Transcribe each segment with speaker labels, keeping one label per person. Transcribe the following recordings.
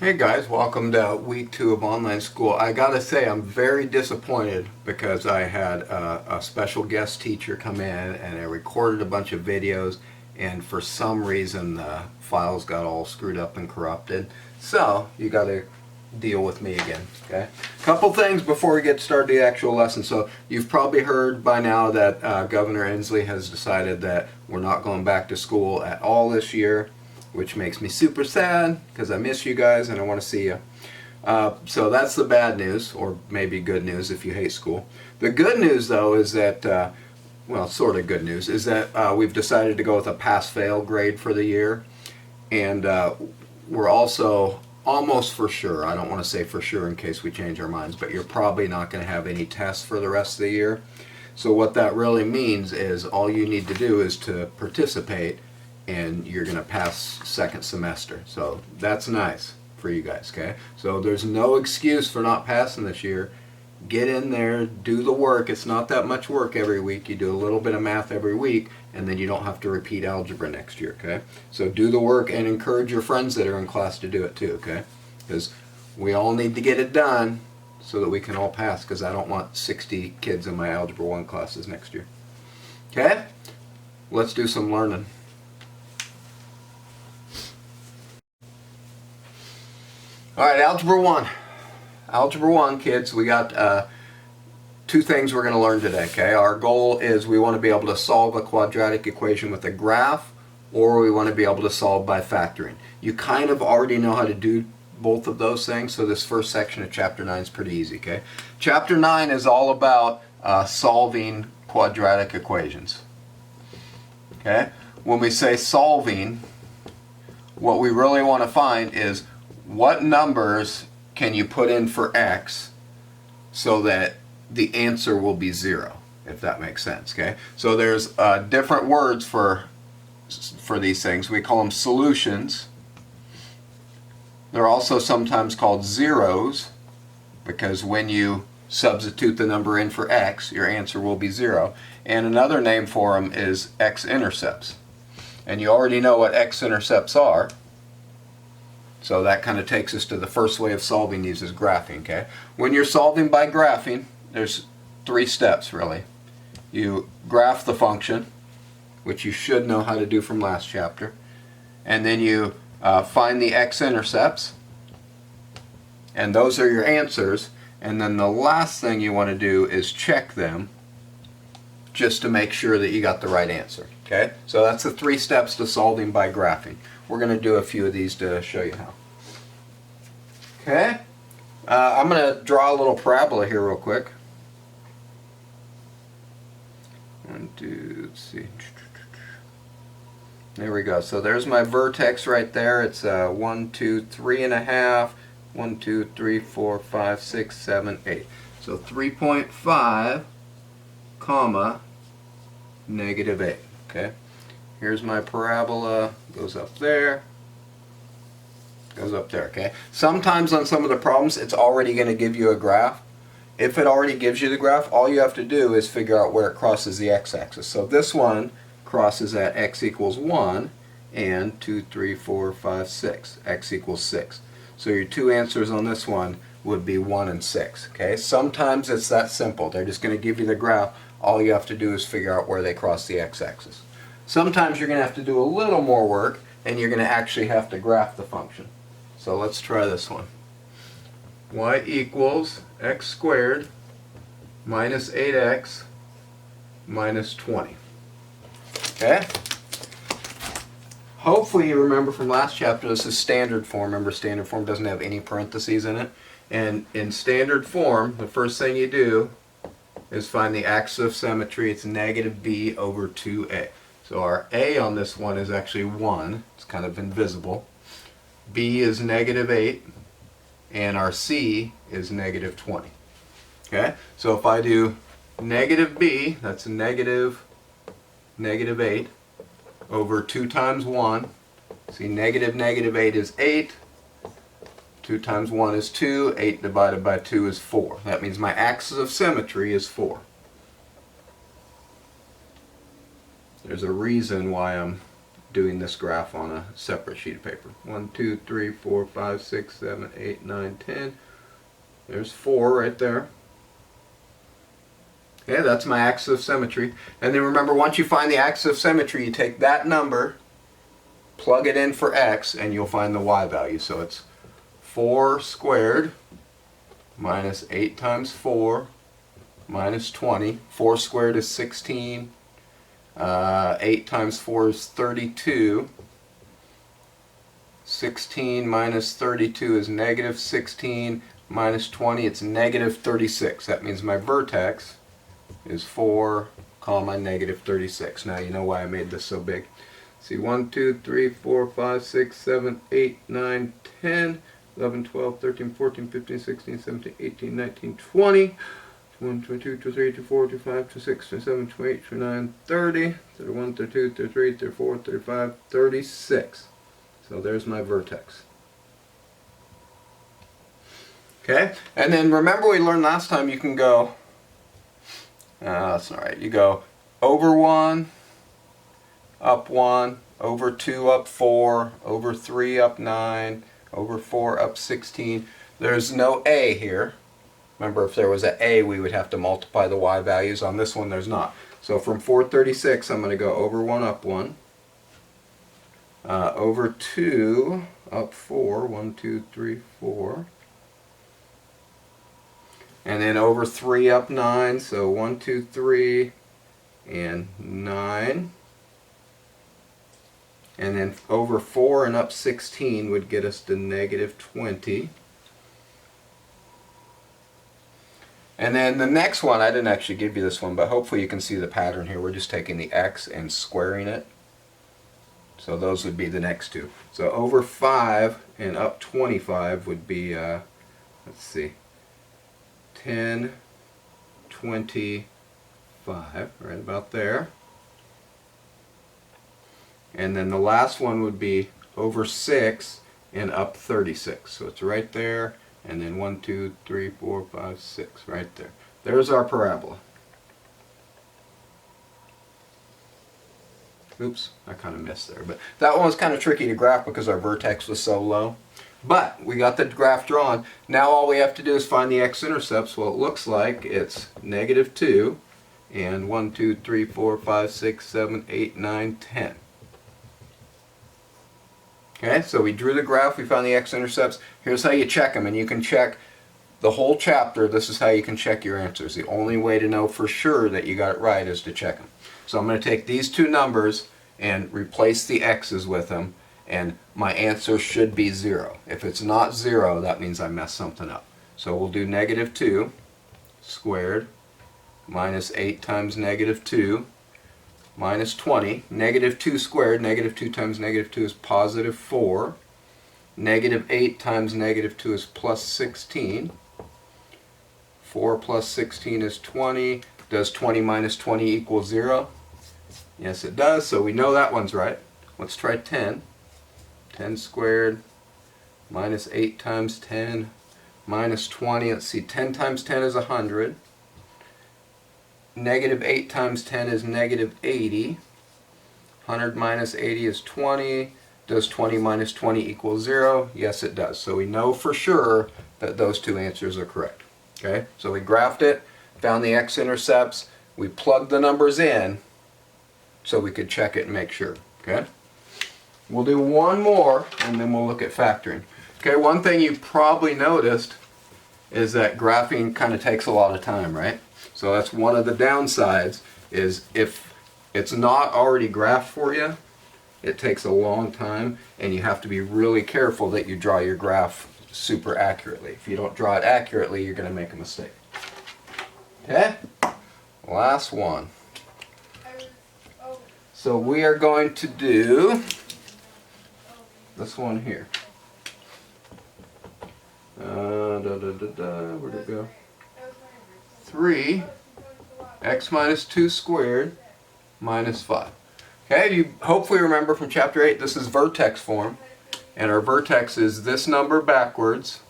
Speaker 1: Hey guys, welcome to week 2 of online school. I gotta say I'm very disappointed because I had a special guest teacher come in and I recorded a bunch of videos, and for some reason the files got all screwed up and corrupted. So you gotta deal with me again, okay? Couple things before we get started the actual lesson. So you've probably heard by now that Governor Inslee has decided that we're not going back to school at all this year, which makes me super sad because I miss you guys and I want to see you. So that's the bad news, or maybe good news if you hate school. The good news, though, is that, well, sort of good news, is that we've decided to go with a pass-fail grade for the year. And we're also almost for sure, I don't want to say for sure in case we change our minds, but you're probably not going to have any tests for the rest of the year. So what that really means is all you need to do is to participate, and you're going to pass second semester. So that's nice for you guys, okay? So there's no excuse for not passing this year. Get in there, do the work. It's not that much work every week. You do a little bit of math every week, and then you don't have to repeat algebra next year, okay? So do the work and encourage your friends that are in class to do it too, okay? Because we all need to get it done so that we can all pass, because I don't want 60 kids in my Algebra 1 classes next year. Okay? Let's do some learning. Alright, Algebra 1. Algebra 1, kids, we got two things we're going to learn today, okay? Our goal is we want to be able to solve a quadratic equation with a graph, or we want to be able to solve by factoring. You kind of already know how to do both of those things, so this first section of Chapter 9 is pretty easy, okay? Chapter 9 is all about solving quadratic equations, okay? When we say solving, what we really want to find is what numbers can you put in for x so that the answer will be 0, if that makes sense, okay? So there's different words for these things. We call them solutions. They're also sometimes called zeros, because when you substitute the number in for x, your answer will be 0. And another name for them is x-intercepts. And you already know what x-intercepts are. So that kind of takes us to the first way of solving these, is graphing, okay? When you're solving by graphing, there's 3 steps really. You graph the function, which you should know how to do from last chapter. And then you find the x-intercepts, and those are your answers. And then the last thing you want to do is check them just to make sure that you got the right answer, okay? So that's the 3 steps to solving by graphing. We're going to do a few of these to show you how. Okay? I'm going to draw a little parabola here real quick. 1, 2, let's see. There we go. So there's my vertex right there. It's 1, 2, 3.5. 1, 2, 3, 4, 5, 6, 7, 8. So 3.5, comma, -8. Okay? Here's my parabola. Goes up there. Goes up there. Okay? Sometimes on some of the problems, it's already going to give you a graph. If it already gives you the graph, all you have to do is figure out where it crosses the x-axis. So this one crosses at x equals 1 and 2, 3, 4, 5, 6. X equals 6. So your 2 answers on this one would be 1 and 6. Okay? Sometimes it's that simple. They're just going to give you the graph. All you have to do is figure out where they cross the x-axis. Sometimes you're going to have to do a little more work, and you're going to actually have to graph the function. So let's try this one. Y equals x squared minus 8x minus 20. Okay? Hopefully you remember from last chapter, this is standard form. Remember, standard form doesn't have any parentheses in it. And in standard form, the first thing you do is find the axis of symmetry. It's negative b over 2a. So our a on this one is actually 1. It's kind of invisible. B is -8. And our c is -20. Okay? So if I do negative b, that's -8 over 2 times 1. See, -8 is 8. 2 times 1 is 2. 8 divided by 2 is 4. That means my axis of symmetry is 4. There's a reason why I'm doing this graph on a separate sheet of paper. 1, 2, 3, 4, 5, 6, 7, 8, 9, 10. There's 4 right there. Okay, that's my axis of symmetry. And then remember, once you find the axis of symmetry, you take that number, plug it in for x, and you'll find the y value. So it's 4 squared minus 8 times 4 minus 20. 4 squared is 16. 8 times 4 is 32. 16 minus 32 is negative 16. Minus 20, it's negative 36. That means my vertex is 4, comma, negative 36. Now you know why I made this so big. See, 1, 2, 3, 4, 5, 6, 7, 8, 9, 10, 11, 12, 13, 14, 15, 16, 17, 18, 19, 20. 1, 22, 23, 24, 25, 26, 27, 28, 29, 30, 31, 32, 33, 34, 35, 36. So there's my vertex. Okay, and then remember we learned last time you can go, that's all right, you go over 1, up 1, over 2, up 4, over 3, up 9, over 4, up 16. There's no a here. Remember, if there was an a, we would have to multiply the y values. On this one, there's not. So from 436, I'm going to go over 1, up 1. Over 2, up 4. 1, 2, 3, 4. And then over 3, up 9. So 1, 2, 3, and 9. And then over 4 and up 16 would get us to negative 20. And then the next one, I didn't actually give you this one, but hopefully you can see the pattern here. We're just taking the x and squaring it. So those would be the next two. So over 5 and up 25 would be, let's see, 10, 25, right about there. And then the last one would be over 6 and up 36. So it's right there. And then 1, 2, 3, 4, 5, 6, right there. There's our parabola. Oops, I kind of missed there. But that one was kind of tricky to graph because our vertex was so low. But we got the graph drawn. Now all we have to do is find the x-intercepts. Well, it looks like it's negative 2 and 1, 2, 3, 4, 5, 6, 7, 8, 9, 10. Okay, so we drew the graph, we found the x-intercepts. Here's how you check them, and you can check the whole chapter. This is how you can check your answers. The only way to know for sure that you got it right is to check them. So I'm going to take these two numbers and replace the x's with them, and my answer should be 0. If it's not 0, that means I messed something up. So we'll do negative 2 squared minus 8 times negative 2 minus 20. Negative 2 squared, negative 2 times negative 2 is positive 4. Negative 8 times negative 2 is plus 16. 4 plus 16 is 20. Does 20 minus 20 equal 0? Yes, it does, so we know that one's right. Let's try 10. 10 squared minus 8 times 10 minus 20. Let's see, 10 times 10 is 100. Negative 8 times 10 is negative 80. 100 minus 80 is 20. Does 20 minus 20 equal 0? Yes, it does. So we know for sure that those two answers are correct. Okay, so we graphed it, found the x-intercepts, we plugged the numbers in so we could check it and make sure. Okay, we'll do one more and then we'll look at factoring. Okay, one thing you probably noticed is that graphing kind of takes a lot of time, right? So that's one of the downsides, is if it's not already graphed for you, it takes a long time, and you have to be really careful that you draw your graph super accurately. If you don't draw it accurately, you're going to make a mistake. Okay? Last one. So we are going to do this one here. Where'd it go? 3 x minus 2 squared minus 5. Okay, you hopefully remember from chapter 8, this is vertex form, and our vertex is this number backwards,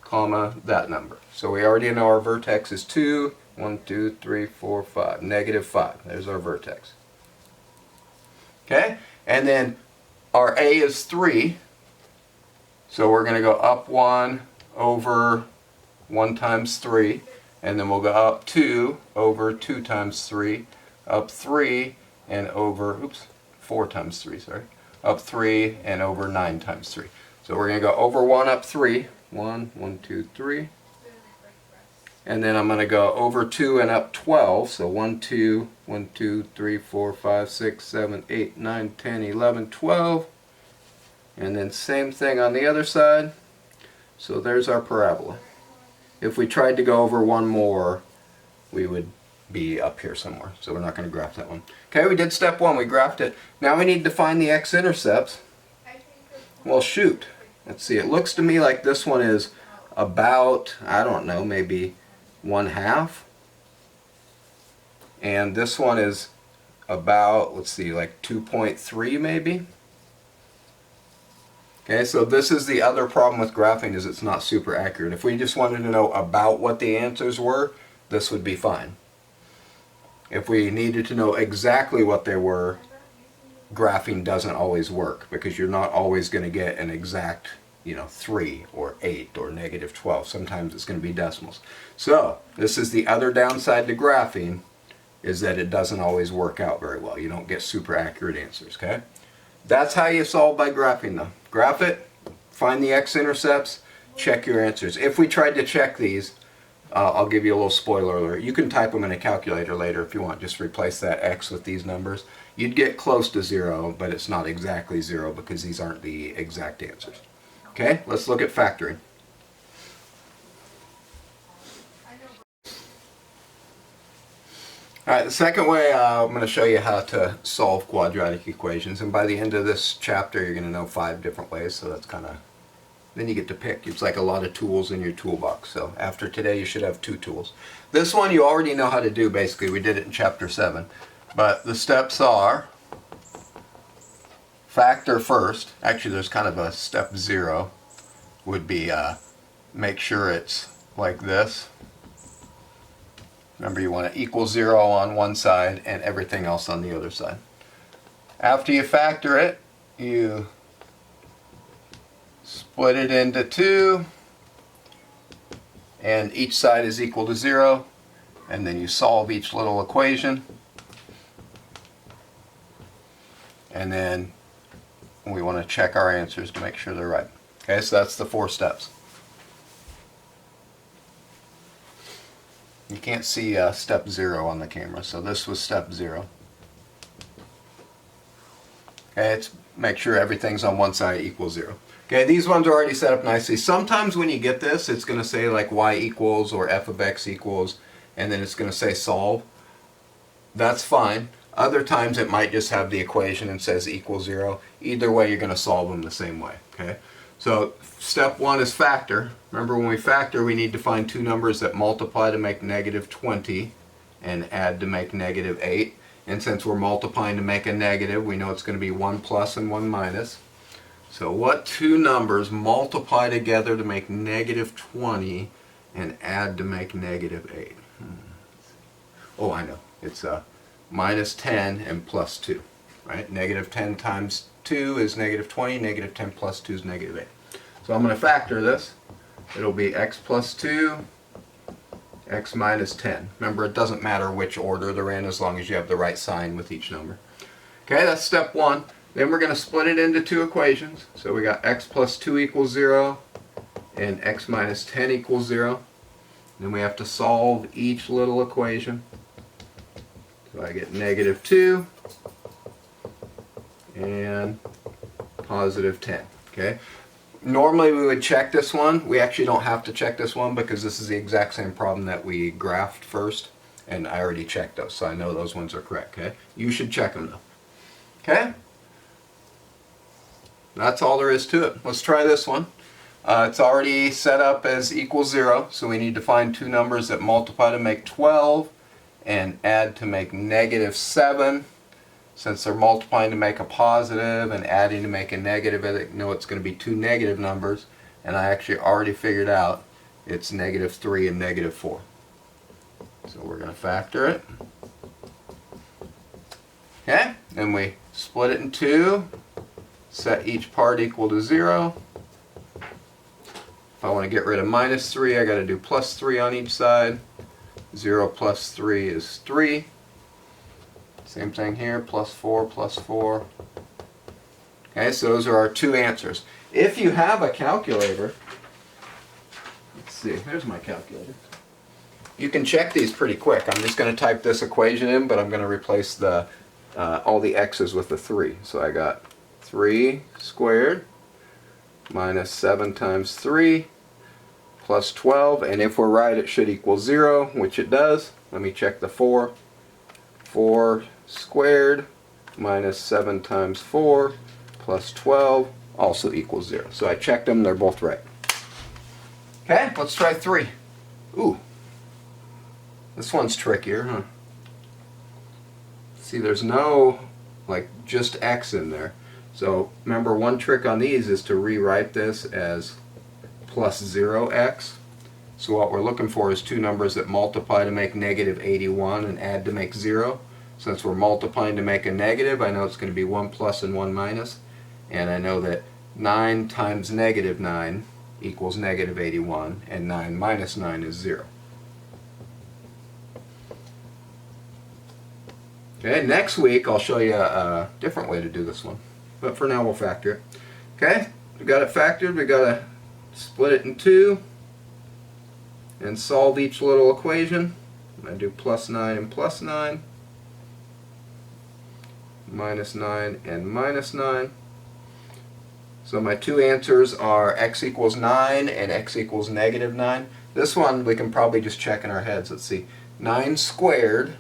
Speaker 1: comma, that number. So we already know our vertex is 2, 1, 2, 3, 4, 5, negative 5. There's our vertex. Okay, and then our a is 3, so we're going to go up 1 over 1 times 3, and then we'll go up 2 over 2 times 3, up 3 and over, 4 times 3, sorry, up 3 and over 9 times 3. So we're going to go over 1 up 3, 1, 2, 3. And then I'm going to go over 2 and up 12, so 1, 2, 3, 4, 5, 6, 7, 8, 9, 10, 11, 12. And then same thing on the other side. So there's our parabola. If we tried to go over one more, we would be up here somewhere. So we're not going to graph that one. Okay, we did step 1, we graphed it. Now we need to find the x-intercepts. Well, shoot. Let's see, it looks to me like this one is about, I don't know, maybe 1/2. And this one is about, let's see, like 2.3 maybe. Okay, so this is the other problem with graphing, is it's not super accurate. If we just wanted to know about what the answers were, this would be fine. If we needed to know exactly what they were, graphing doesn't always work, because you're not always going to get an exact, 3 or 8 or -12. Sometimes it's going to be decimals. So this is the other downside to graphing, is that it doesn't always work out very well. You don't get super accurate answers. Okay, that's how you solve by graphing though. Graph it, find the x-intercepts, check your answers. If we tried to check these, I'll give you a little spoiler alert. You can type them in a calculator later if you want. Just replace that x with these numbers. You'd get close to 0, but it's not exactly 0 because these aren't the exact answers. Okay, let's look at factoring. Alright, the second way I'm going to show you how to solve quadratic equations, and by the end of this chapter you're going to know 5 different ways, so that's kind of, then you get to pick. It's like a lot of tools in your toolbox, so after today you should have 2 tools. This one you already know how to do basically, we did it in chapter 7, but the steps are factor first. Actually there's kind of a step 0 would be make sure it's like this. Remember, you want to equal 0 on one side and everything else on the other side. After you factor it, you split it into 2, and each side is equal to 0, and then you solve each little equation, and then we want to check our answers to make sure they're right. Okay, so that's the 4 steps. You can't see step 0 on the camera, so this was step 0. Okay, it's make sure everything's on one side equals 0. Okay, these ones are already set up nicely. Sometimes when you get this, it's going to say like y equals or f of x equals, and then it's going to say solve. That's fine. Other times it might just have the equation and says equals 0. Either way, you're going to solve them the same way. Okay, so step 1 is factor. Remember, when we factor, we need to find 2 numbers that multiply to make -20 and add to make -8. And since we're multiplying to make a negative, we know it's going to be 1 plus and 1 minus. So what 2 numbers multiply together to make -20 and add to make -8? Oh, I know. It's -10 and plus 2. Right? -10 times 2 is -20. -10 plus 2 is -8. So I'm going to factor this. It'll be x plus 2, x minus 10. Remember, it doesn't matter which order they're in as long as you have the right sign with each number. Okay, that's step 1. Then we're going to split it into 2 equations. So we got x plus 2 equals 0 and x minus 10 equals 0. Then we have to solve each little equation. So I get -2 and +10. Okay. Normally we would check this one. We actually don't have to check this one because this is the exact same problem that we graphed first, and I already checked those, so I know those ones are correct. Okay, you should check them though. Okay, that's all there is to it. Let's try this one. It's already set up as equals 0, so we need to find 2 numbers that multiply to make 12 and add to make -7. Since they're multiplying to make a positive and adding to make a negative, I know it's going to be 2 negative numbers, and I actually already figured out it's -3 and -4. So we're going to factor it. Okay, then we split it in 2, set each part equal to 0. If I want to get rid of minus 3, I got to do plus 3 on each side. 0 plus 3 is 3. Same thing here, plus 4, plus 4. Okay, so those are our two answers. If you have a calculator, let's see, there's my calculator. You can check these pretty quick. I'm just going to type this equation in, but I'm going to replace the all the x's with the 3. So I got 3 squared minus 7 times 3 plus 12, and if we're right it should equal 0, which it does. Let me check the 4. 4 squared minus 7 times 4 plus 12 also equals 0. So I checked them, they're both right. Okay, let's try 3. Ooh, this one's trickier, huh? See, there's no, like, just x in there. So remember, one trick on these is to rewrite this as plus 0x. So what we're looking for is two numbers that multiply to make negative 81 and add to make 0. Since we're multiplying to make a negative, I know it's going to be 1 plus and 1 minus. And I know that 9 times negative 9 equals negative 81, and 9 minus 9 is 0. Okay, next week I'll show you a different way to do this one. But for now we'll factor it. Okay, we got it factored. We got to split it in 2 and solve each little equation. I'm going to do plus 9 and plus 9, minus 9 and minus 9. So my two answers are x equals 9 and x equals negative 9. This one we can probably just check in our heads. Let's see. 9 squared,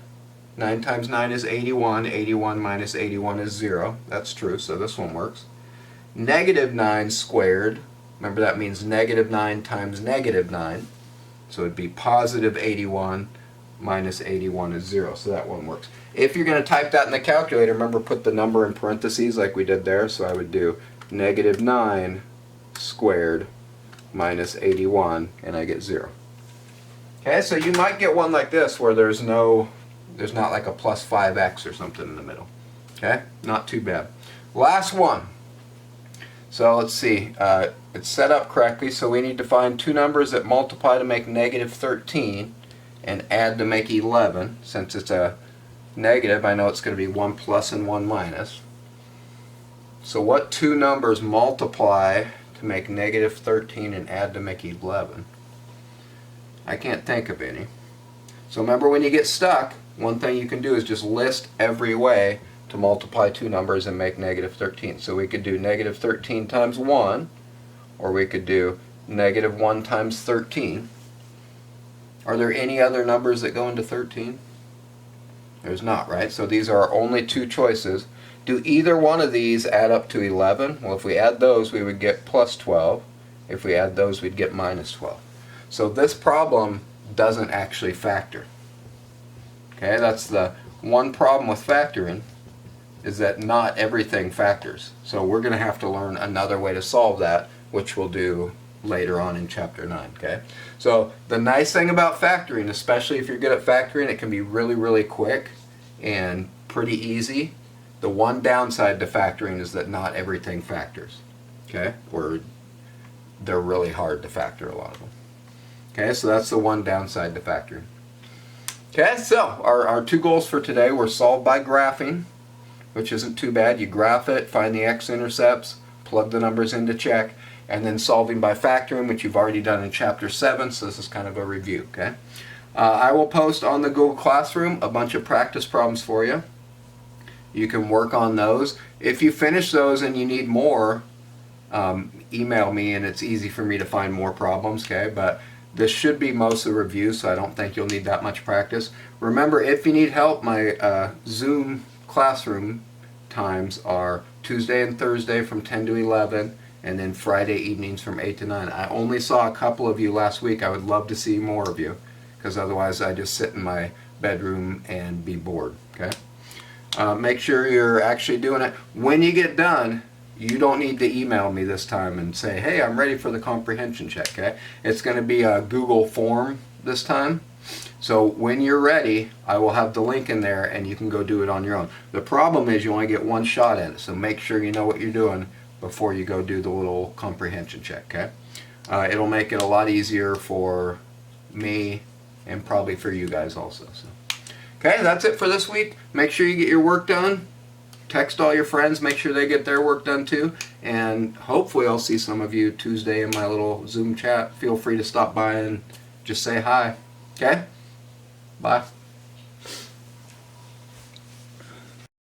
Speaker 1: 9 times 9 is 81. 81 minus 81 is 0. That's true, so this one works. Negative 9 squared, remember that means negative 9 times negative 9. So it'd be positive 81 minus 81 is 0. So that one works. If you're going to type that in the calculator, remember put the number in parentheses like we did there. So I would do negative 9 squared minus 81, and I get 0. Okay, so you might get one like this where there's not like a plus 5x or something in the middle. Okay, not too bad. Last one. So let's see, it's set up correctly, so we need to find two numbers that multiply to make negative 13 and add to make 11. Since it's a negative, I know it's going to be 1 plus and 1 minus. So what two numbers multiply to make negative 13 and add to make 11? I can't think of any. So remember, when you get stuck, one thing you can do is just list every way to multiply two numbers and make negative 13. So we could do negative 13 times 1, or we could do negative 1 times 13. Are there any other numbers that go into 13? There's not, right? So these are our only two choices. Do either one of these add up to 11? Well, if we add those, we would get plus 12. If we add those, we'd get minus 12. So this problem doesn't actually factor. Okay, that's the one problem with factoring, is that not everything factors. So we're going to have to learn another way to solve that, which we'll do later on in chapter 9. Okay, so the nice thing about factoring, especially if you're good at factoring, it can be really, really quick and pretty easy. The one downside to factoring is that not everything factors. Okay, or they're really hard to factor, a lot of them. Okay, so that's the one downside to factoring. Okay, so our two goals for today were solved by graphing, which isn't too bad. You graph it, find the x-intercepts, plug the numbers in to check, and then solving by factoring, which you've already done in chapter 7, so this is kind of a review. Okay, I will post on the Google Classroom a bunch of practice problems for you. You can work on those. If you finish those and you need more, email me, and it's easy for me to find more problems. Okay, but this should be mostly review, so I don't think you'll need that much practice. Remember, if you need help, my Zoom classroom times are Tuesday and Thursday from 10 to 11, and then Friday evenings from 8 to 9. I only saw a couple of you last week. I would love to see more of you, because otherwise I just sit in my bedroom and be bored. Okay. Make sure you're actually doing it. When you get done, you don't need to email me this time and say, hey, I'm ready for the comprehension check. Okay? It's going to be a Google form this time. So when you're ready, I will have the link in there and you can go do it on your own. The problem is you only get one shot at it, so make sure you know what you're doing before you go do the little comprehension check, okay? It'll make it a lot easier for me and probably for you guys also. So, okay, that's it for this week. Make sure you get your work done. Text all your friends, make sure they get their work done too. And hopefully I'll see some of you Tuesday in my little Zoom chat. Feel free to stop by and just say hi. Okay? Bye.